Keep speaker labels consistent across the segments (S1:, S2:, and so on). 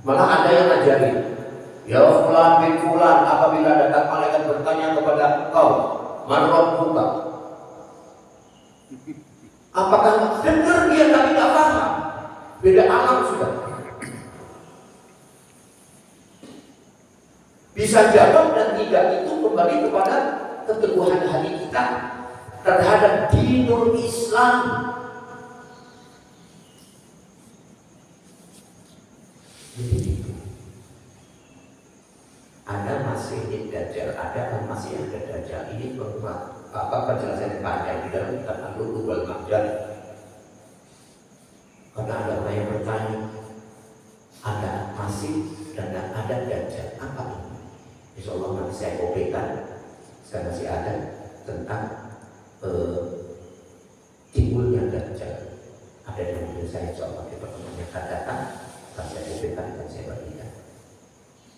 S1: Malah ada yang ngajarin, ya fulan bin fulan, apabila datang malaikat bertanya kepada engkau, man rabbuka, apakah dengar dia tapi tak paham? Beda alam sudah. Bisa jawab dan tidak, itu kembali kepada keteguhan hati kita terhadap dinul Islam. Ada masih Dajjal, ada masih ada Dajjal. Ini penjelasan panjang di dalam kitab Al-Lu'lu' wal Marjan. Karena ada orang yang bertanya, ada masih dan ada Dajjal, apa ini? Insyaallah nanti saya kopikan, saya masih ada tentang timbulnya Dajjal. Ada di mobil saya, insyaallah di pertemuan yang akan datang, saya kopikan dan saya bagikan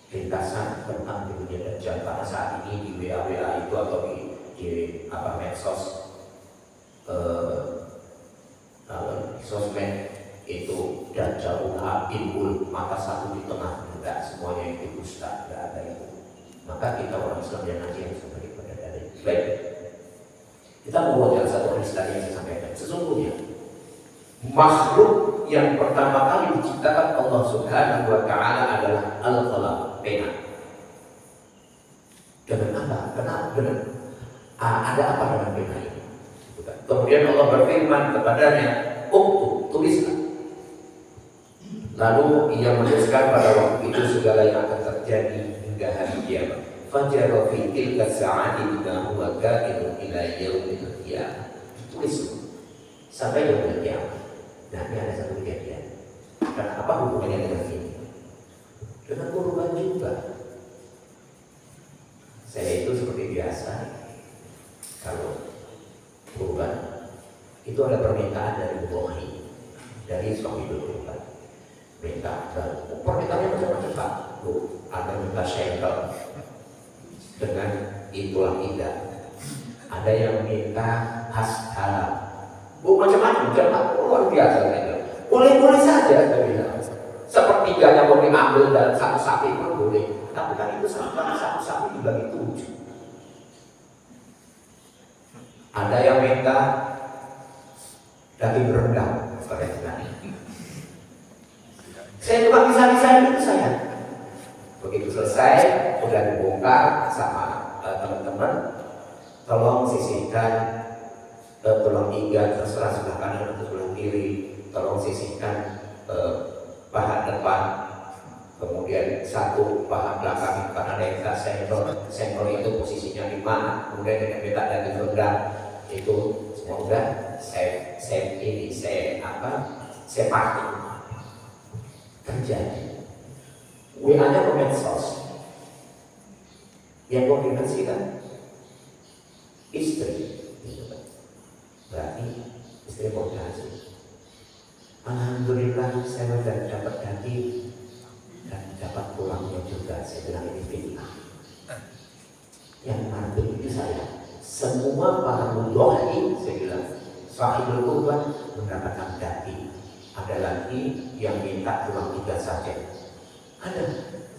S1: ringkasan tentang timbulnya Dajjal. Karena saat ini di WA itu atau di medsos, sosmed itu Dajjal timbul mata satu di tengah, enggak semuanya itu dusta, enggak ada itu. Maka kita orang Islam yang ngaji harus kembali pada dalil. Baik, kita mau jalan satu hadis tadi yang saya sampaikan. Sesungguhnya makhluk yang pertama kali diciptakan Allah Subhanahu wa Ta'ala adalah al-qalam, pena. Dengan apa? Dengan ada apa dengan pena ini? Kemudian Allah berfirman kepadanya, tulislah. Lalu ia menuliskan pada waktu itu segala yang akan terjadi hingga hari kiamat. Fajara fi tilka sa'ati bima huwa ka'inun ila yaumil qiyamah. Tulis sampai yaumil qiyamah. Nah, ini ada satu kejadian. Dan apa hubungannya dengan ini? Dengan kurban juga. Saya itu seperti biasa, kalau kurban itu ada permintaan dari Bukhari, dari suami kurban. Minta dan permintaannya macam-macam Pak. Ada minta shekel dengan itulah indah. Ada yang minta khas halal. Macam-macam, luar biasa gitu. Boleh-boleh saja saya bilang. Sepertiganya boleh ambil dan satu sapi pun boleh. Tapi kan itu satu sapi dibagi 7. Ada yang minta daging rendang, saya cuma bisa itu saya. Begitu selesai, sudah dibongkar sama teman-teman. Tolong sisihkan tulang iga, terserah sebelah kanan atau sebelah kiri. Tolong sisihkan paha depan, kemudian satu paha belakang karena ada yang tak senggol itu posisinya di mana. Kemudian dengan minta daging rendang itu semoga saya pakai. Terjadi WA-nya ke medsos, yang komunikasikan istri, berarti istri komunikasi. Alhamdulillah saya sudah dapat daging dan dapat tulangnya juga. Saya bilang ini fitnah. Yang ngambil itu saya. Semua para mudhohi, saya bilang sahibul kurban mendapatkan daging. Ada lagi yang minta tulang iga saja. Ada,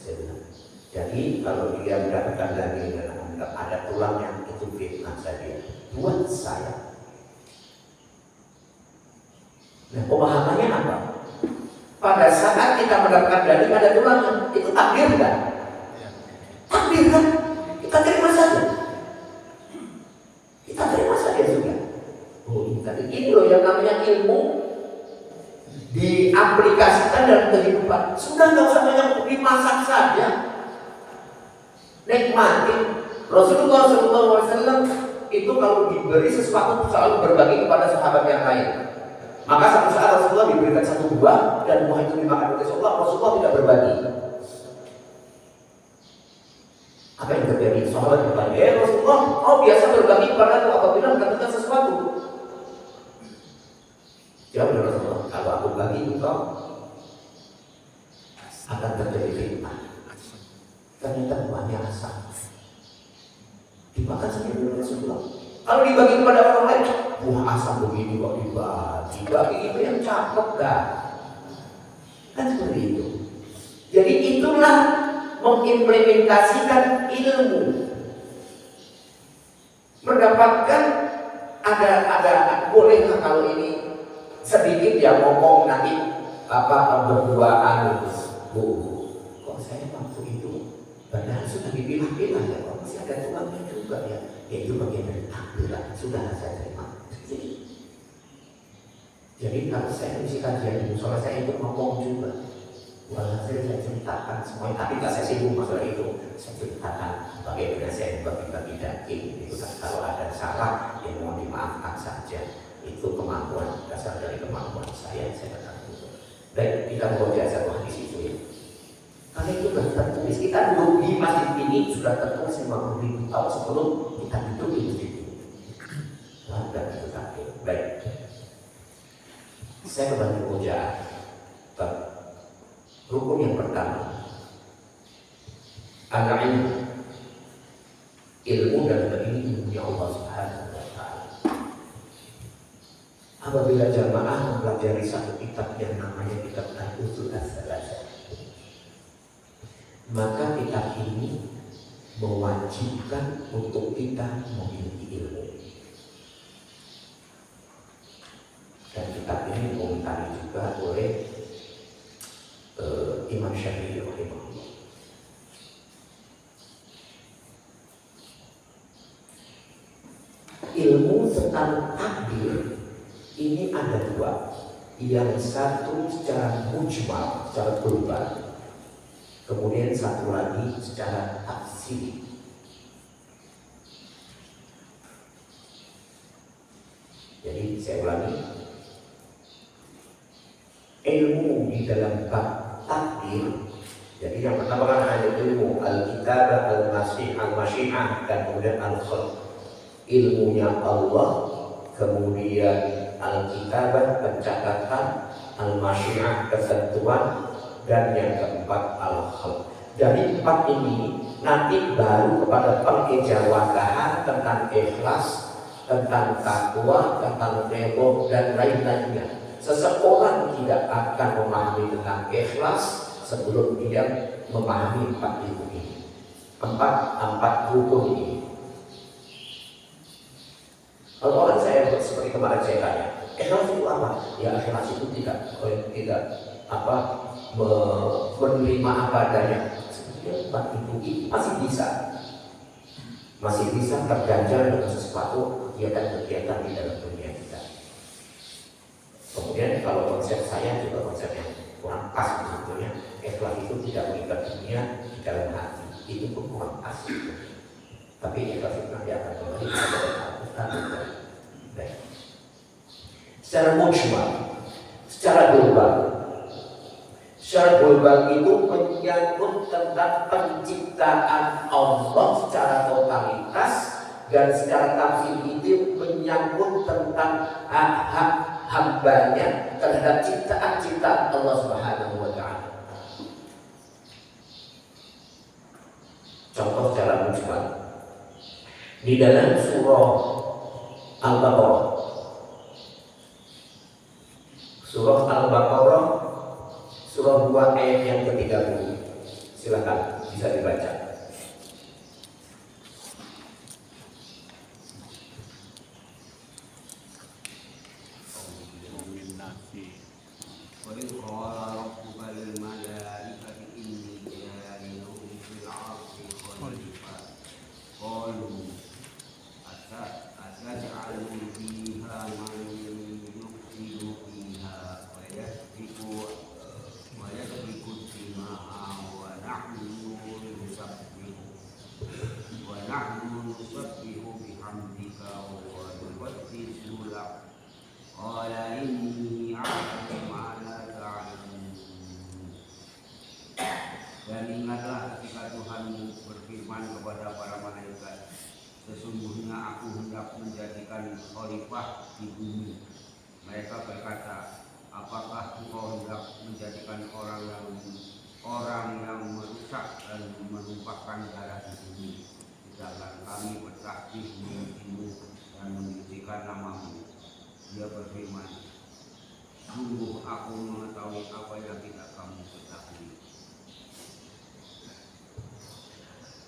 S1: saya bilang. Jadi kalau dia mendapatkan daging dan ada tulangnya, itu fitnah saja buat saya. Nah, pemahamannya apa? Pada saat kita mendapatkan daging ada tulangnya, itu takdir kan? Takdir kan? Kita terima saja. Kita terima saja juga. Oh, ini loh yang namanya ilmu diaplikasikan dalam kehidupan. Sudah nggak usah banyak dimasak saja, nikmatin. Rasulullah SAW itu kalau diberi sesuatu selalu berbagi kepada sahabat yang lain. Maka satu saat Rasulullah diberikan satu buah dan buah itu dimakan oleh Rasulullah tidak berbagi. Apa yang terjadi? Sahabat bertanya, Rasulullah, kau biasa berbagi kepada aku apabila mendapatkan sesuatu. Jawab Rasulullah, kalau aku bagi engkau akan terjadi fitnah. Ternyata buahnya asam. Dimakan sendiri oleh Rasulullah. Kalau dibagi kepada orang lain, buah asam begini kok dibagi. Bagi itu yang cakep kan? Kan seperti itu. Jadi itulah mengimplementasikan ilmu, mendapatkan ada bolehlah kalau ini sedikit ya ngomong nanti berduaan bu, kok saya waktu itu padahal sudah dipilah-pilah ya, kok masih ada tulangnya juga ya, itu bagian dari takbiran, sudah saya terima. Jadi kalau saya mesti kajian di musola saya itu ngomong juga. Walhasil saya ceritakan semuanya, tapi tak saya singgung masalah itu. Saya ceritakan bagaimana saya bagi-bagi daging. Itu kan kalau ada salah, ya mohon dimaafkan saja. Itu kemampuan, dasar dari kemampuan saya katakan itu. Baik, kita baca satu hadis itu ya. Karena itu sudah tertulis, kita duduk di masjid ini sudah tertulis 50.000 tahun sebelum kita duduk di masjid ini. Dan itu tadi. Baik. Saya kembali baca rukun yang pertama, ilmu dan ilmunya Allah Subhanahu wa Ta'ala. Apabila jamaah mempelajari satu kitab yang namanya kitab Al-Usul As-Salasah, maka kitab ini mewajibkan untuk kita memiliki ilmu. Dan kitab ini dikomentari juga oleh Imam Syafi'i rahimahullah. Ilmu tentang takdir ini ada dua. Yang satu secara mujmal, secara global. Kemudian satu lagi secara tafsir. Jadi saya ulangi, ilmu di dalam bab takdir. Jadi yang pertama kan ada ilmu al-kitabah, al-masyi'ah, dan kemudian al-khalq. Ilmunya Allah, kemudian al-kitabah, pencatatan, al-masyi'ah, ketentuan, dan yang keempat al-khalq. Dari empat ini nanti baru kepada pengejawatahan tentang ikhlas, tentang takwa, tentang ridho, dan lain-lainnya. Seseorang tidak akan memahami tentang ikhlas sebelum dia memahami empat ilmu ini, empat rukun ini. Kalau orang saya seperti kemarin saya tanya, ikhlas itu apa? Ya ikhlas itu tidak menerima apa adanya. Sebetulnya empat ilmu ini masih bisa terganjal dengan sesuatu kegiatan-kegiatan di dalam dunia kita. Kemudian kalau konsep saya juga konsep yang kurang pas sebetulnya. Ikhlas itu tidak mengikat dunia di dalam hati, itu pun kurang pas. Tapi ikhlas itu nanti akan kembali kepada Al-Quran. Baik. Secara mujmal, secara global. Secara global itu menyangkut tentang penciptaan Allah secara totalitas, dan secara tafsir itu menyangkut tentang hak-hak hambanya terhadap ciptaan Allah Subhanahu wa Ta'ala. Contoh secara mujmal di dalam surah Al-Baqarah, surah 2 ayat yang ke-30. Silakan bisa dibaca.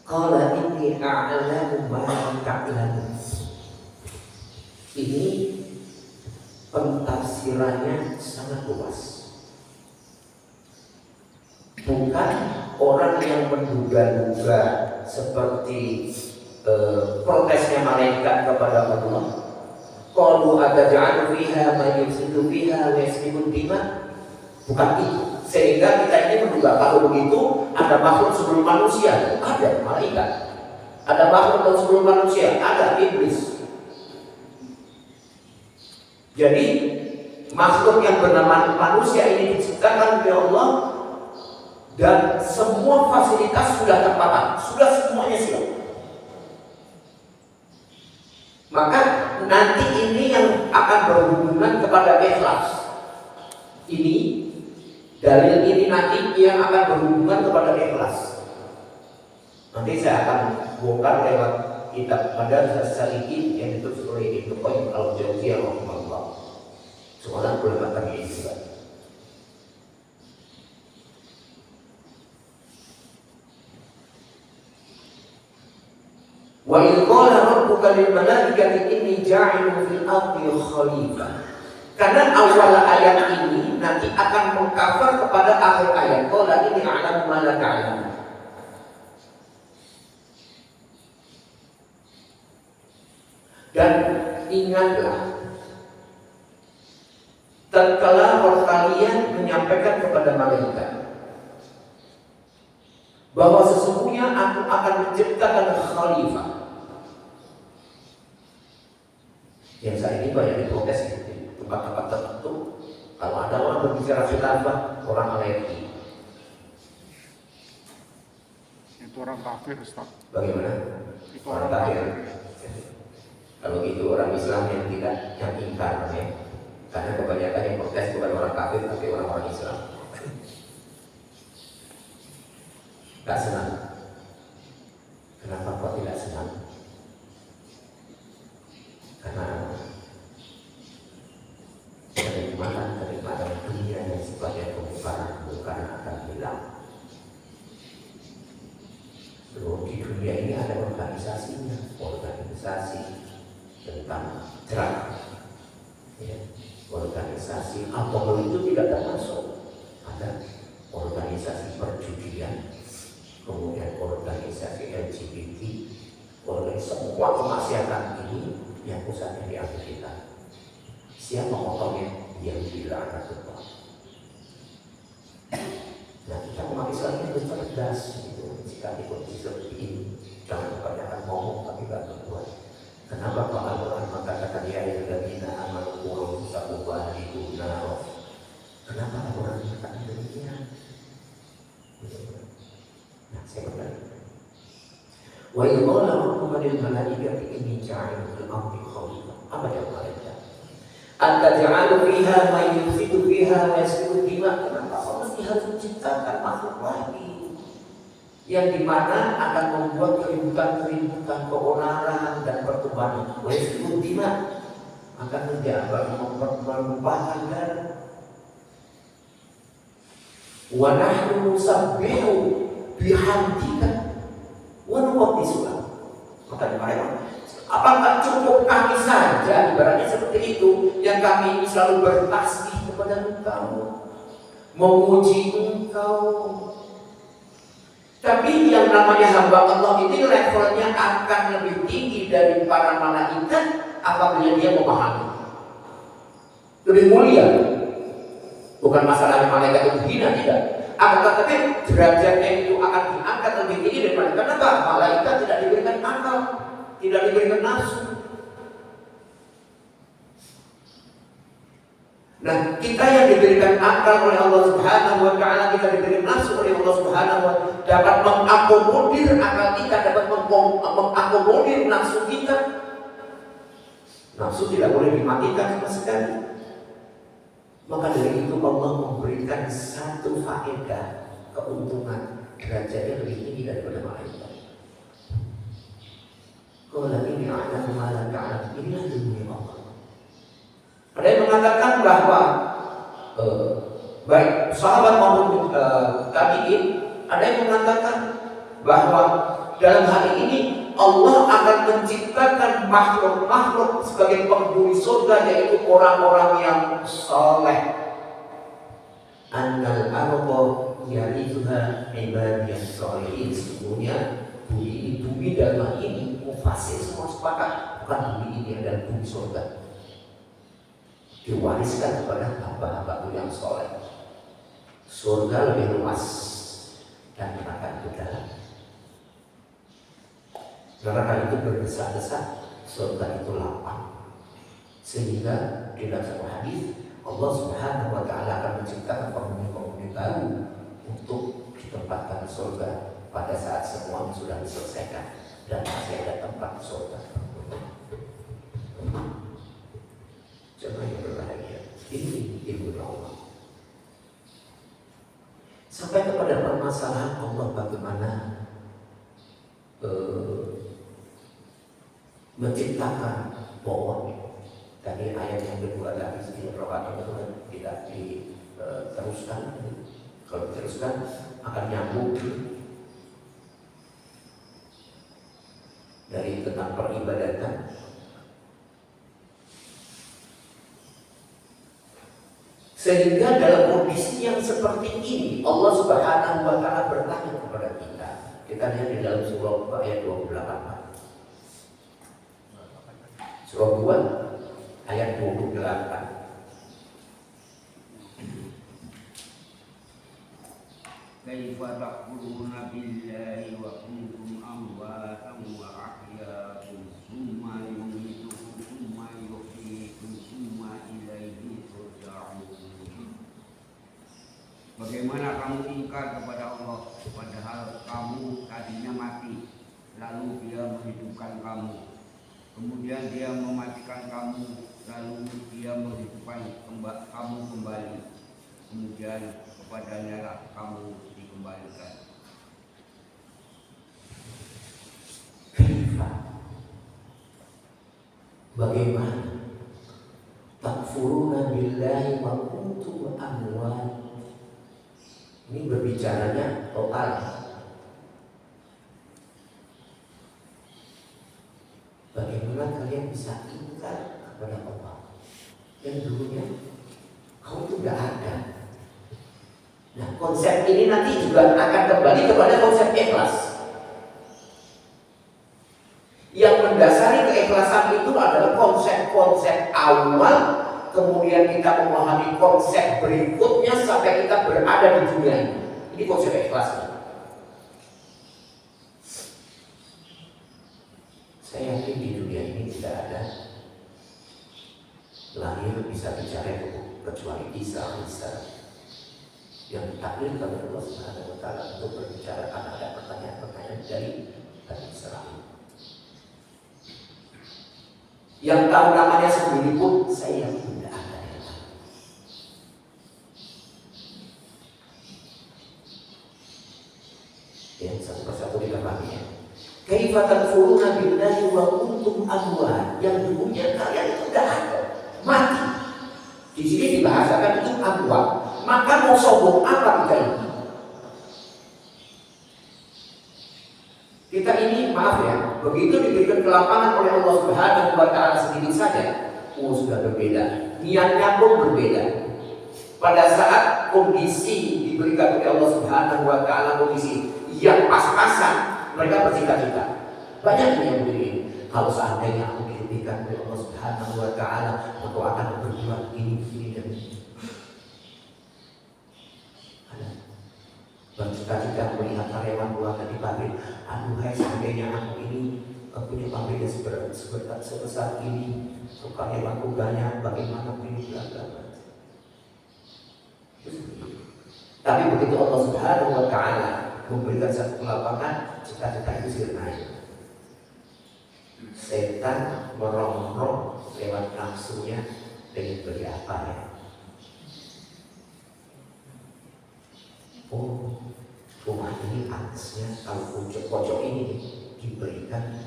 S1: Qala inni a'lamu ma la ta'lamun. Ini pentafsirannya sangat luas. Bukan orang yang menduga-duga seperti protesnya malaikat kepada Allah. Qalu ataj'alu fiha man yufsidu fiha wa yasfiku dima. Bukan itu. Sehingga kita ini menduga kalau begitu ada makhluk sebelum manusia, ada malaikat. Ada makhluk sebelum manusia, ada iblis. Jadi makhluk yang bernama manusia ini diciptakan oleh Allah dan semua fasilitas sudah terpatang, sudah semuanya siap. Maka nanti ini yang akan berhubungan kepada ikhlas. Ini dalil ini nanti yang akan berhubungan kepada ikhlas. Nanti saya akan bongkar lewat kitab Madaris As-Salikin yang ditulis oleh Ibnu Qayyim Al-Jauziyah rahimahullah. Seorang ulama tabi'in juga. Wa idh qala rabbuka lil malaikati inni ja'ilun fil ardi khalifah. Karena awal ayat ini nanti akan mengcover kepada akhir ayat. Qala inni a'lamu ma la ta'lamun. Dan ingatlah, tatkala roh kalian menyampaikan kepada malaikat bahwa sesungguhnya aku akan menciptakan khalifah. Yang saat ini banyak diprotes di tempat-tempat tertentu. Kalau ada orang berbicara khilafah, orang alergi.
S2: Itu orang kafir, Ustaz.
S1: Bagaimana?
S2: Itu
S1: Orang kafir. Kalau itu orang Islam yang tidak yang ingkar, ya. Karena kebanyakan yang protes bukan orang kafir tapi orang-orang Islam. Tak senang. Kenapa kok tidak senang? Karena kenikmatan dunia yang sifatnya bukan akan hilang. Sebelum di dunia ini ada organisasinya, organisasi tentang drug, ya. Organisasi alkohol itu tidak termasuk. Ada organisasi perjudian, kemudian organisasi LGBT, oleh semua kemaksiatan ini yang pusatnya di Amerika. Siapa motornya? Yang dilarang Allah. Nah, kita umat Islam itu cerdas, gitu. Jika kondisi seperti ini, jangan kebanyakan ngomong tapi tidak berbuat. Kenapa Pak Al-Quran mengatakan ya ayyuhalladzina amanu qu anfusakum wa ahlikum nar? Kenapa Al-Quran mengatakan demikian? Nah, saya kembali. Wa idh qala rabbuka lil malaikati inni ja'ilun fil ardi khalifah. Apa yang malaikat? Ataj'alu fiha man yufsidu fiha wa yasfiku dima. Kenapa Allah mesti harus menciptakan makhluk lagi yang dimana akan membuat keributan-keributan, keonaran dan pertumpahan. Wa yasfiku dima akan menumpahkan darah. Wa nahnu nusabbihu bihamdika wa nuqaddisu lak. Maka mereka, apakah cukup kami saja ibaratnya seperti itu yang kami selalu bertasbih kepada Engkau, memuji Engkau. Tapi yang namanya hamba Allah ini levelnya akan lebih tinggi dari para malaikat apabila dia memahami. Lebih mulia. Bukan masalahnya malaikat itu hina, tidak. Akan tetapi derajatnya itu akan diangkat lebih tinggi daripada. Kenapa? Malaikat tidak diberikan akal, tidak diberikan nafsu. Nah, kita yang diberikan akal oleh Allah Subhanahu wa taala, kita diberikan nafsu oleh Allah Subhanahu wa taala, dapat mengakomodir akal kita, dapat mengakomodir nafsu kita. Nafsu tidak boleh dimatikan sama sekali. Maka dari itu Allah memberikan satu faedah, keuntungan, derajatnya lebih tinggi daripada malaikat. Qala inni a'lamu ma la ta'lamun. Inilah dunia Allah. Ada yang mengatakan bahwa baik sahabat maupun tabi'in, ada yang mengatakan bahwa Dalam hal ini Allah akan menciptakan makhluk-makhluk sebagai penghuni surga, yaitu orang-orang yang soleh. Annal arda yarithuha ibadiyas sholihin. Sesungguhnya bumi dalam hal ini mufasir semua sepakat, bukan bumi ini adalah bumi surga, diwariskan kepada hamba-hamba yang soleh. Surga lebih luas dan neraka itu dalam. Neraka itu berdesak-desak, surga itu lapang. Sehingga di dalam satu hadis Allah Subhanahu wa Ta'ala akan menciptakan penghuni-penghuni baru untuk ditempatkan di surga pada saat semua sudah diselesaikan dan masih ada tempat di surga. Coba yang berbahagia, ini ilmu Allah. Sampai kepada permasalahan Allah bagaimana menciptakan pohon. Tadi ayat yang kedua tadi sedikit provokatif itu kan tidak diteruskan. Kalau diteruskan akan nyambung dari tentang peribadatan. Sehingga dalam kondisi yang seperti ini Allah Subhanahu wa Ta'ala bertanya kepada kita. Kita lihat di dalam surah ayat 28. Surah 2 ayat 28.
S3: Kaifa takfuruna billahi wa kuntum amwatan wa ahya'an summa yumitukum summa yuhyikum summa ilaihi turja'un. Bagaimana kamu ingkar kepada Allah padahal kamu tadinya mati, lalu Dia menghidupkan kamu. Kemudian Dia mematikan kamu, lalu Dia menghidupkan kamu kembali. Kemudian kepadanya lah kamu dikembalikan.
S1: Bagaimana takfuruna billahi wa kuntum amwat. Ini berbicaranya total. Bagaimana kalian bisa ingkar kepada Allah yang dulunya kamu itu tidak ada. Nah, konsep ini nanti juga akan kembali kepada konsep ikhlas. Yang mendasari keikhlasan itu adalah konsep-konsep awal, kemudian kita memahami konsep berikutnya sampai kita berada di dunia ini. Ini konsep ikhlas. Saya yakin di dunia ini tidak ada lahir bisa bicara kecuali Isa yang ditakdirkan oleh Allah Subhanahu wa Ta'ala untuk berbicara karena ada pertanyaan-pertanyaan dari Bani Israil. Yang tahu namanya sendiri pun saya yakin tidak ada yang tahu. Yang satu persatu kita pahami ya. Kaifa takfuruna billahi wa kuntum amwat. Yang dulunya kalian itu tidak ada, mati. Di sini dibahasakan itu amwat. Maka mau sombong apa kita ini? Kita ini maaf ya, begitu diberikan kelapangan oleh Allah Subhanahu wa Ta'ala sedikit saja, sudah berbeda. Niatnya pun berbeda. Pada saat kondisi diberikan oleh Allah Subhanahu wa Ta'ala kondisi yang pas-pasan, mereka bercita-cita. Banyak yang begini. Kalau seandainya aku diberikan oleh Allah Subhanahu wa Ta'ala, aku akan berbuat ini dan ini. Bercita-cita melihat karyawan buatan di pabrik. Aduhai seandainya aku ini punya pabrik yang sebesar ini, karyawanku banyak, bagaimana aku ini belajar. Tapi begitu Allah Subhanahu wa Ta'ala memberikan satu kelapangan, cita-cita itu sirna. Setan merongrong lewat nafsunya dengan beri apa ya? Oh, rumah ini atasnya kalau pojok ini diberikan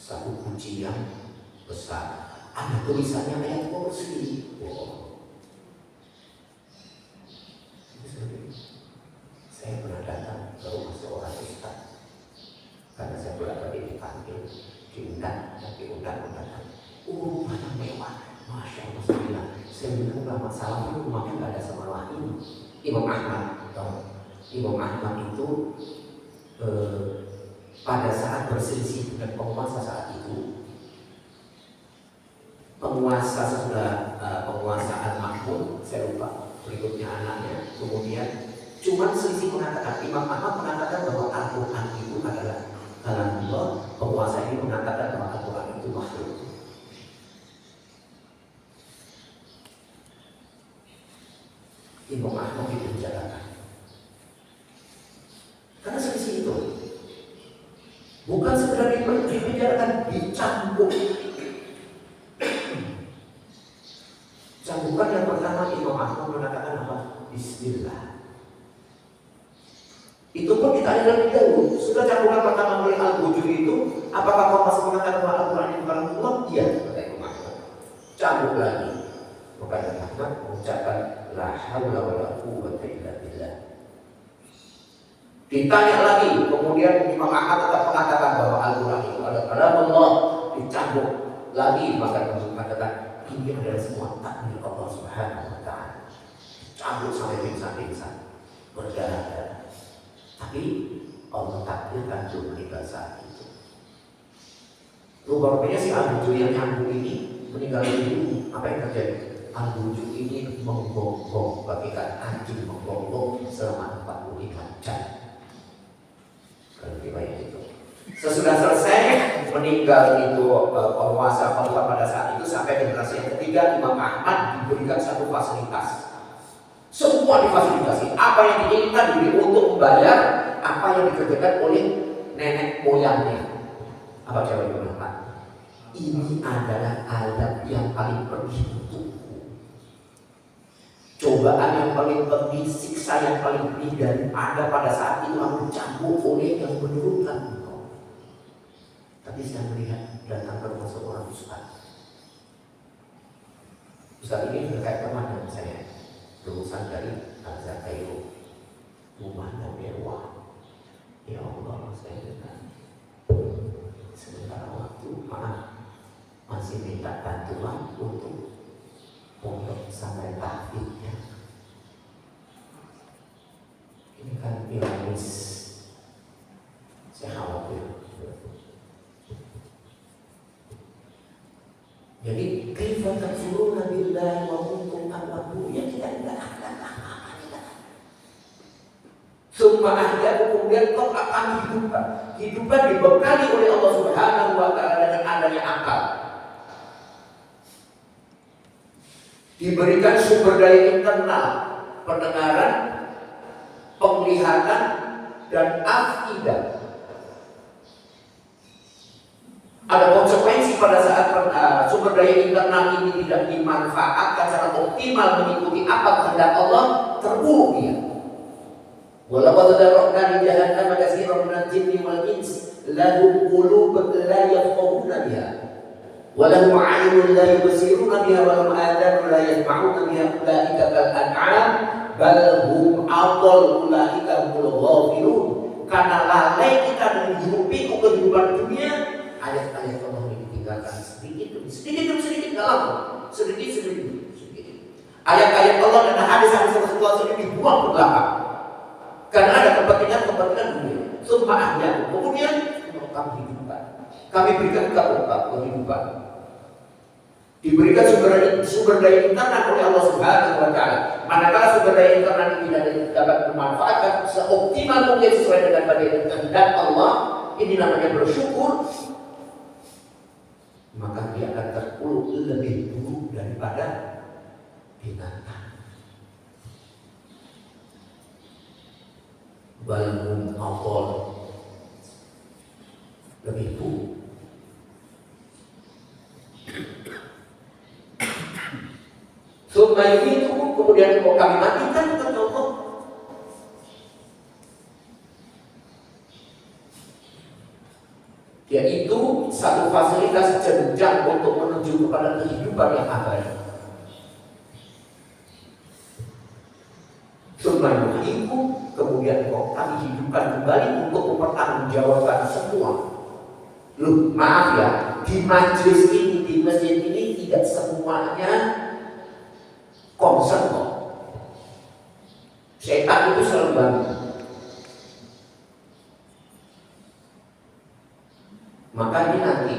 S1: satu kunci yang besar. Ada tulisannya ayat kursi. Wow. Saya pernah datang ke rumah seorang ustaz. Kata sambil diundang. Barang mewah, masya Allah. Saya bilang nggak masalah, itu rumahnya nggak ada sama lain. Imam Ahmad itu pada saat berselisih dengan penguasa saat itu, penguasa sesudah penguasaan Makmun, saya lupa berikutnya anaknya, kemudian cuma selisih mengatakan, Imam Ahmad mengatakan bahwa Al-Quran itu adalah kalamullah, penguasa ini mengatakan bahwa Al-Quran itu makhluk. Imam Ahmad dipenjarakan karena selisih itu, bukan sekedar dipenjarakan, dicambuk. Cambukan yang pertama Imam Ahmad mengatakan apa? Bismillah. Itu pun ditanya lebih dahulu. Sudah cambukan pertama oleh Al-Bujuri itu, apakah kau masih mengatakan bahwa Al-Quran itu kalamullah? Iya, kata Imam Ahmad. Cambuk lagi. Maka Imam Ahmad mengucapkan la haula wala quwwata illa billah. Ditanya lagi, kemudian Imam Ahmad tetap mengatakan bahwa Al-Quran itu adalah kalamullah. Dicambuk lagi, maka Imam Ahmad mengatakan ini adalah semua takdir Allah Subhanahu wa Ta'ala. Cabut sampai pingsan, berdarah-darah. Tapi Allah takdirkan belum meninggal saat itu. Rupanya si Al-Bujuri yang nyambung ini meninggal dulu. Apa yang terjadi? Al-Bujuri ini menggonggong, bagikan anjing menggonggong selama 45 jam. Kalau riwayat itu. Sesudah selesai meninggal itu penguasa pada saat itu, sampai generasi yang ketiga, Imam Ahmad diberikan satu fasilitas. Semua difasilitasi. Apa yang diinginkan diberi untuk membayar apa yang dikerjakan oleh nenek moyangnya. Apa jawab Imam Ahmad? Ini adalah adab yang paling penting untukku. Cobaan yang paling pedih, siksa yang paling pedih daripada pada saat itu aku dicambuk oleh yang menurunkan engkau. Tapi saya melihat datang ke rumah seorang ustaz. Ustaz ini berkait teman dengan saya, lulusan dari Al-Azhar Kairo, rumahnya mewah. Ya Allah, saya dengar sementara waktu masih minta bantuan untuk pondok sampai tahfidnya. Ini kan piramis, saya khawatir. Jadi kaifa takfuruna billahi wa kuntum ta'lamun, ya kita tidak akan apa-apa. Summa ahyaku, kemudian kau akan hidupkan dibekali oleh Allah Subhanahu wa Ta'ala dengan adanya akal. Diberikan sumber daya internal, pendengaran, penglihatan, dan afidah. Ada konsekuensi pada saat sumber daya internal ini tidak dimanfaatkan secara optimal mengikuti apa kehendak Allah, terburuk dia. Walaqad zara'na li jahannama katsiran minal jinni wal ins lahum qulubun la yafqahuna biha wa lahum 'aynun la yubsiruna biha wa lahum adhanun la yasma'una biha ulaika kal an'am bal hum adall ulaika humul ghafilun. Karena lalai kita menghirupi kehidupan dunia, ayat-ayat Allah ini ditinggalkan sedikit demi sedikit dalam sedikit. Ayat-ayat Allah dan hadis-hadis Rasulullah ini dibuang ke belakang karena ada kepentingan dunia. Sumpahnya kemudian kami hidupkan, kami berikan kehidupan, diberikan sumber daya internal oleh Allah Subhanahu wa Ta'ala. Manakala sumber daya internal ini tidak dapat dimanfaatkan seoptimal mungkin sesuai dengan bagaimana kehendak Allah, ini namanya bersyukur, maka dia akan terpuruk lebih buruk daripada binatang. Balmun awal lebih buruk. Summa itu kemudian kami matikan, kata Allah. Yaitu satu fasilitas jenjang untuk menuju kepada kehidupan yang abadi. Summa itu kemudian kami hidupkan kembali untuk mempertanggungjawabkan semua Loh, maaf ya, di majelis ini, di masjid ini tidak semuanya concern kok. Setan itu selalu bantu. Maka ini nanti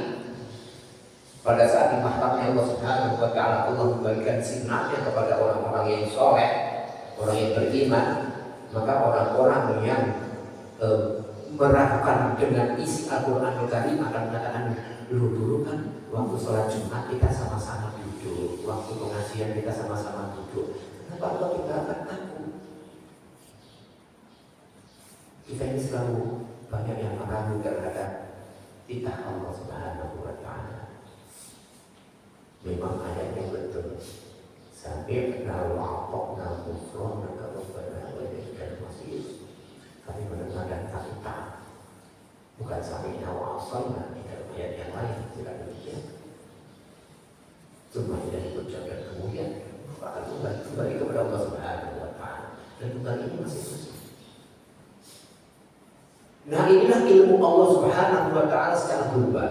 S1: pada saat di mahkamah Allah Subhanahu wa Ta'ala, Allah memberikan signalnya kepada orang-orang yang soleh, orang yang beriman, maka orang-orang yang meragukan dengan isi Al-Quran Karim akan mengatakan, dulu kan waktu sholat Jumat kita sama-sama duduk, waktu pengajian kita sama-sama duduk, kenapa Allah tinggalkan aku? Kita ini selalu banyak yang meragu terhadap titah Allah Subhanahu wa Ta'ala. Memang ayatnya betul. Sampai wa'atokna mufrona kerubbana wa ilaikal masir. Kami mendengar dan kami taat. Bukan sami'na wa asalna di dalam ayat yang lain. Tidak demikian. Cuma tidak diucapkan kemudian akan kembali kepada Allah Subhanahu wa Ta'ala. Dan kembali ini masih susah. Nah, inilah ilmu Allah Subhanahu wa Ta'ala secara global.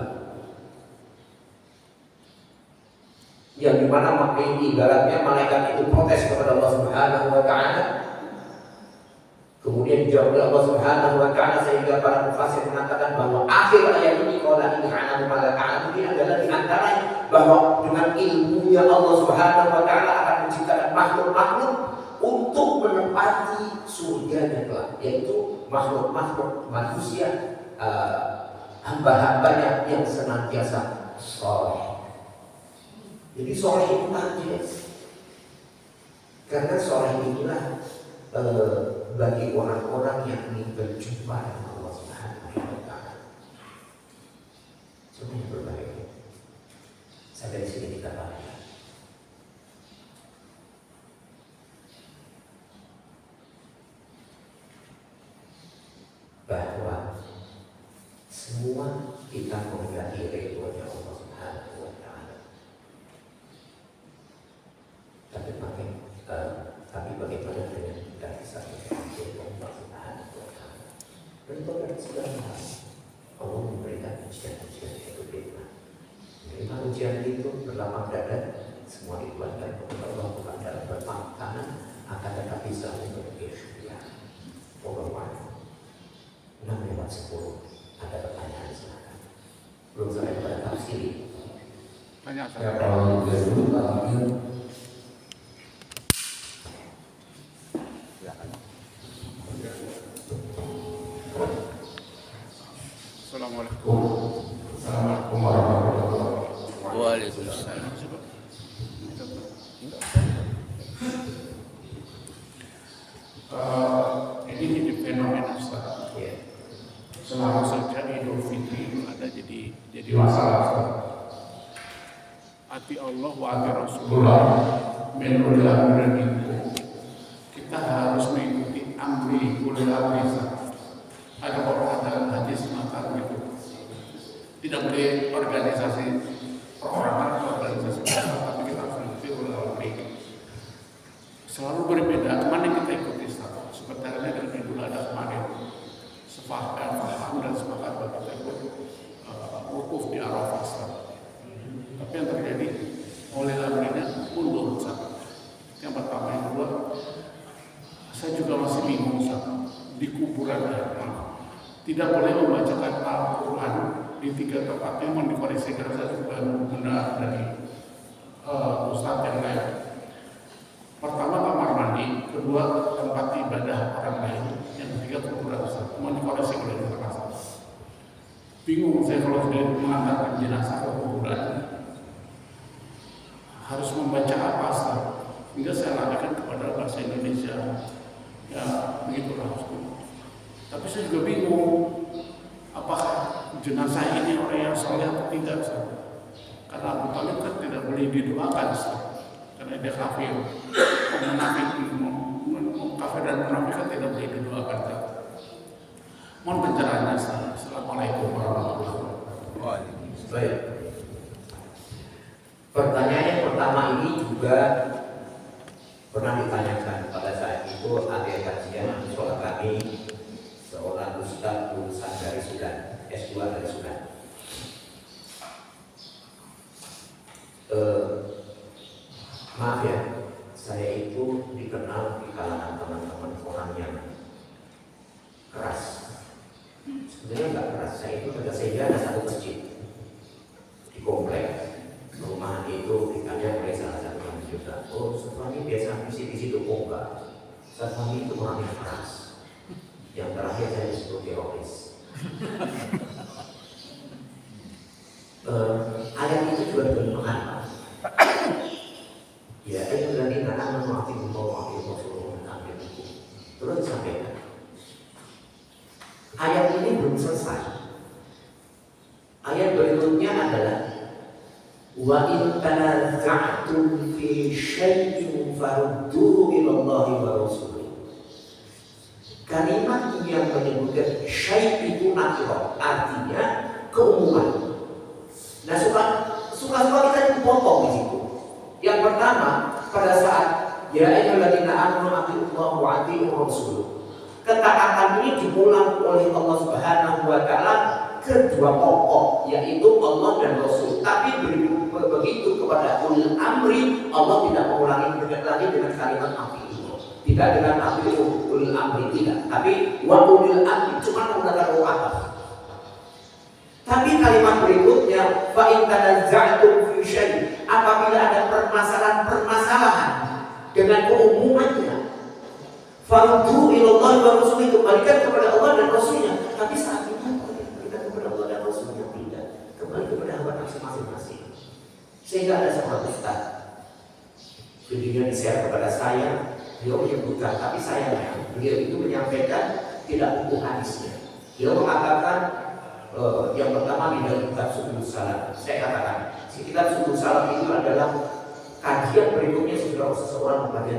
S1: Yang dimana makna ibaratnya malaikat itu protes kepada Allah Subhanahu wa Ta'ala. Kemudian dijawab oleh Allah Subhanahu wa Ta'ala, sehingga para mufassir mengatakan bahwa akhir ayat ini qala in a'lamu ma la ta'lamu, ini adalah di antara bahwa dengan ilmunya Allah Subhanahu wa Ta'ala akan menciptakan makhluk-makhluk untuk menempati surganya kelak, yaitu makhluk-makhluk manusia, hamba-hambanya yang senantiasa soleh. Jadi soleh itu target, karena soleh inilah bagi orang-orang yang ingin berjumpa dengan Allah Subhanahu wa Ta'ala. Semuanya berbahaya. Sampai di sini kita bahaya. Bahwa semua kita menghendaki ridhonya Allah Subhanahu wa Ta'ala. Tapi bagaimana dengan kita bisa menghendaki Allah Subhanahu wa Ta'ala? Tentu kan sudah Allah memberikan ujian-ujian itu nikmat. Menerima ujian itu berlapang dada, semua dikeluarkan kepada Allah, bukan dalam berpangkangan, akan tetapi selalu berikhtiar. Pokoknya 6:10 ada pertanyaan silakan. Belum sampai pada tafsir.
S2: Tanya
S4: Ya,
S2: saya.
S4: kalau dulu kalau
S2: Assalamualaikum.
S4: Assalamualaikum warahmatullahi wabarakatuh.
S5: Waalaikumsalam.
S2: Ini jadi fenomena Ustaz.
S1: Ya.
S2: Selalu saja Idul Fitri ada jadi
S4: Masalah
S2: hati Allah wa hati Rasulullah menurut amriku. Kita harus mengikuti amri ulil amri. Ada orang hadis semacam itu. Tidak boleh organisasi perorangan atau organisasi besar, tapi kita harus mengikuti ulil amri. Selalu berbeda mana kita ikuti Ustaz. Seperti halnya dengan Idul Adha kemarin. Sepakat, paham dan sepakat bahwa kita ikut wukuf di Arafah. Tapi yang terjadi oleh amrinya mundur. Yang pertama, yang kedua, saya juga masih bingung di kuburan tidak boleh membacakan Al-Quran di 3 tempat yang dikoreksi karena saya juga benar dari Ustadz yang lain. Pertama kamar mandi, kedua tempat ibadah orang lain, yang ketiga kuburan. Mau dikoreksi oleh Ustadz. Bingung saya kalau sudah mengantarkan jenazah ke kuburan harus membaca apa Ustaz? Hingga saya larikan kepada bahasa Indonesia. Ya begitulah. Tapi saya juga bingung apakah jenazah ini orang yang soleh atau tidak Ustaz? Karena Abu Talib kan tidak boleh didoakan Ustaz, karena dia kafir. Kafir dan munafik kan tidak boleh didoakan Ustaz. Mohon pencerahannya Ustaz. Assalamualaikum warahmatullahi wabarakatuh.
S1: Baik. Pertanyaan yang pertama ini juga pernah ditanyakan pada saat itu akhir kajian soal kami seorang ustaz lulusan dari Sudan, S2 dari Sudan. Ustaz Fahmi itu orang yang keras. Yang terakhir saya disebut teroris. Ayat itu juga digunakan, Pak. Ya, ayat dari anak mengakui bahwa Rasulullah itu terus disampaikan. Ayat ini belum selesai. Ayat berikutnya adalah wa in tanaza'tum fi syai'in farudduhu ila Allahi wa rasulih. Kalimat yang menyebutkan syai' itu nakirah, artinya keumuman. Nah, suka kita dipotong di situ. Yang pertama, pada saat ya ayyuhalladzina amanu atiiullaha wa atiiur rasul. Ketaatan ini dimulai oleh Allah Subhanahu wa taala kedua pokok, yaitu Allah dan Rasul. Tapi begitu kepada ulil amri, Allah tidak mengulangi lagi dengan kalimat atiiullah. Tidak dengan atiiul ulil amri, tidak. Tapi wa ulil amri cuma menggunakan ru'ah. Tapi kalimat berikutnya fa in tanaza'tum fi syai', apabila ada permasalahan dengan keumumannya, faruddu ila Allah wa rasulih, kembalikan kepada Allah dan Rasulnya. Tapi saat ini kembalikan kepada Allah dan Rasulnya tidak, kembali kepada hawa nafsu masing-masing. Sehingga ada seorang ustaz, videonya di-share kepada saya, beliau menyebutkan, tapi sayangnya beliau itu menyampaikan tidak buku hadisnya. Beliau mengatakan yang pertama di dalam kitab Subul Salam. Saya katakan, si kitab Subul Salam itu adalah kajian berikutnya seseorang membaca